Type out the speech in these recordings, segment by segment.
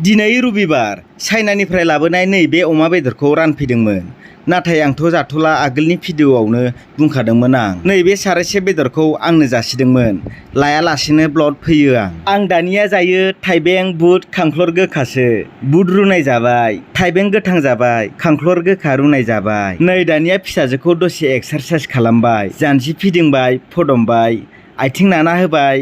दिनै रबिबार चाइनानिफ्राय लाबोनाय नैबे अमा बेदरखौ रानफैदोंमोन। नाथाय आंथ' जाथ'ला, आगोलनि भिडिअ'आवनो बुंखादोंमोन आं। नैबे सारायसे बेदरखौ आंनो जासिदोंमोन। लायालासेनो ब्लड फैयो आं दानिया जायो थाइबें, बुट, खांख्लर गोखासो। बुट रुनाय जाबाय, थाइबें गोथां जाबाय, खांख्लर गोखा रुनाय जाबाय। नै दानिया फिसाजोखौ दसे एक्सारसाइस खालामबाय, जानजि फिदिंबाय, फदमबाय, आथिं नाना होबाय,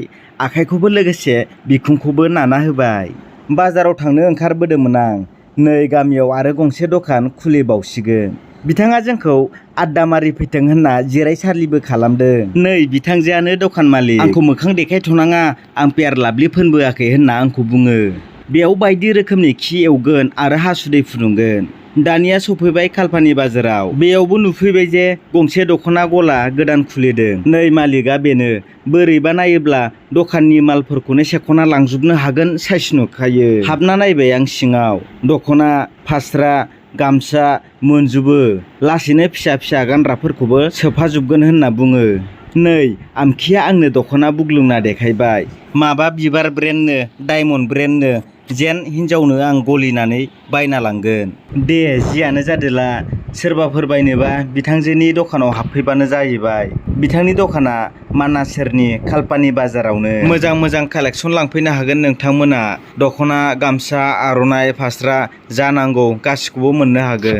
आखाइखौबो लोगोसे बिखुंखौबो नाना होबाय। बाजाराव थांनो ओंखारबोदोंमोन आं। नै गामियाव आरो गंसे दखान खुलिबावसिगोन। बिथाङा जोंखौ आड्डा मारि फैथों होनना जिरायसालिबो खालामदों। नै बिथांजोआनो दखान मालिक। आंखौ मोखां देखायथ'नाङा, आं पेयार लाभलि फोनबोआखै होनना आंखौ बुङो। बेयाव बायदि रोखोमनि खि एवगोन आरो हासुदै फुदुंगोन। दानिया सफैबाय खालपानि बाजाराव। बेयावबो नुफैबाय जे गंसे दख'ना गला गोदान खुलिदों। नै मालिकआ बेनो। बोरैबा नायोब्ला दखाननि मालफोरखौनो सेख'ना लांजोबनो हागोन साइस नुखायो। हाबना नायबाय आं सिङाव। दख'ना, फास्रा, गामसा मोनजोबो। लासैनो फिसा फिसा गानग्राफोरखौबो सोफाजोबगोन होनना बुङो। नै आमखिया आंनो दख'ना बुग्लुंना देखायबाय। माबा बिबार ब्रेन्डनो, डायमन्ड ब्रेन्डनो, जेन हिनजावनो आं गलिनानै बायना लांगोन। दे जियानो जादोला, सोरबाफोर बायनोबा बिथांजोनि दखानाव हाबफैबानो जाहैबाय। बिथांनि दखाना मानास सेरनि खालपानि बाजारावनो। मोजां मोजां कालेक्सन लांफैनो हागोन नोंथांमोना। दख'ना, गामसा, आर'नाइ, फास्रा जा नांगौ गासिखौबो मोननो हागोन।